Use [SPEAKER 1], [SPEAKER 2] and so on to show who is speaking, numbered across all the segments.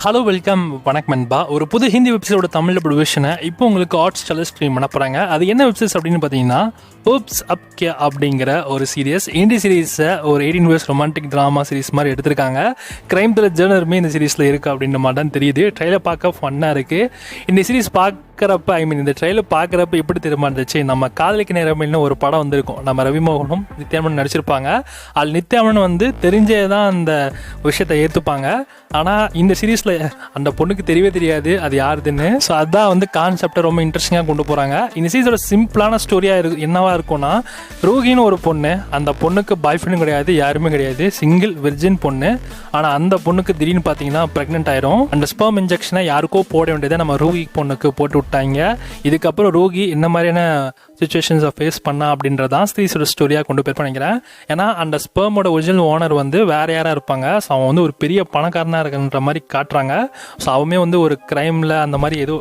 [SPEAKER 1] Hello welcome வணக்கம் நண்பா. ஒரு புது ஹிந்தி வெப்சைட்டோட தமிழ் ப்ரொவிஷனை இப்போ உங்களுக்கு ஹாட்ஸ்டாரில் ஸ்ட்ரீம் பண்ண போகிறாங்க. அது என்ன வெப்சைட்ஸ் அப்படின்னு பார்த்தீங்கன்னா ஓப்ஸ் அப் கே அப்படிங்கிற ஒரு சீரியஸ் இந்திய சீரீஸை ஒரு 18 இயர்ஸ் ரொமான்டிக் ட்ராமா சீரிஸ் மாதிரி எடுத்திருக்காங்க. கிரைம் த்ரில்லர் ஜேர்னருமே இந்த சீரீஸில் இருக்குது அப்படின்ற மாதிரி தான் தெரியுது. ட்ரெயிலர் பார்க்க ஃபன்னாக இருக்குது. இந்த சீரிஸ் பார்க்குறப்ப இந்த ட்ரெயிலர் பார்க்குறப்ப எப்படி திரும்ப இருந்துச்சு, நம்ம காதலிக்க நேரமில்னு ஒரு படம் வந்திருக்கும், நம்ம ரவிமோகனும் நித்யாமனும் நடிச்சிருப்பாங்க. அது நித்யாமன் தெரிஞ்சே தான் அந்த விஷயத்தை ஏற்றுப்பாங்க. ஆனால் இந்த சீரீஸில் அந்த பொண்ணுக்கு தெரியவே தெரியாது அது யாருதுன்னு. ஸோ அதான் கான்செப்டை ரொம்ப இன்ட்ரெஸ்டிங்காக கொண்டு போகிறாங்க. இந்த சீரிஸோட சிம்பிளான ஸ்டோரியாக என்னவா இருக்கும்னா, ரோஹின்னு ஒரு பொண்ணு, அந்த பொண்ணுக்கு பாய் ஃப்ரெண்டும் கிடையாது, யாருமே கிடையாது, சிங்கிள் விர்ஜின் பொண்ணு. ஆனால் அந்த பொண்ணுக்கு திடீர்னு பார்த்தீங்கன்னா ப்ரெக்னென்ட் ஆயிரும். அந்த ஸ்பெர்ம் இன்ஜெக்ஷனை யாருக்கோ போட வேண்டியதை நம்ம ரோஹி பொண்ணுக்கு போட்டு விட்டாங்க. இதுக்கப்புறம் ரோஹி என்ன மாதிரியான சுச்சுவேஷன்ஸை ஃபேஸ் பண்ணா அப்படின்றதான் சீரிஸோட ஸ்டோரியாக கொண்டு போய் நினைக்கிறேன். ஏன்னா அந்த ஸ்பெர்மோட ஒரிஜினல் ஓனர் வேற யாராக இருப்பாங்க. ஸோ அவன் ஒரு பெரிய பணக்காரனாக இருக்குன்ற மாதிரி காட்டுறாங்க. ஸோ அவமே ஒரு கிரைமில் அந்த மாதிரி ஏதோ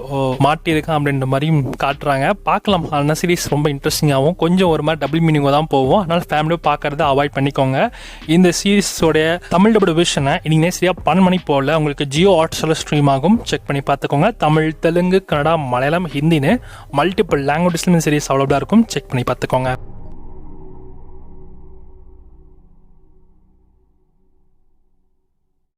[SPEAKER 1] மாட்டியிருக்கான் அப்படின்ற மாதிரியும் காட்டுறாங்க. பார்க்கலாம். அந்த சீரிஸ் ரொம்ப இன்ட்ரெஸ்டிங்காகவும் கொஞ்சம் ஒரு மாதிரி டபுள் மீனிங்காக தான் போகும். அதனால் ஃபேமிலியும் பார்க்கறத அவாய்ட் பண்ணிக்கோங்க. இந்த சீரிஸோடைய தமிழ் டபுள் விஷனை இன்னைக்கு சரியாக 12 மணி போல் உங்களுக்கு ஜியோ ஹாட்ஸ்டாரில் ஸ்ட்ரீம் ஆகும். செக் பண்ணி பார்த்துக்கோங்க. தமிழ், தெலுங்கு, கன்னடா, மலையாளம், ஹிந்தின்னு மல்டிபிள் லாங்குவேஜஸ்லையும் சீரிஸ் அவைலபிளாக இருக்கும். செக் பண்ணி பார்த்துக்கோங்க.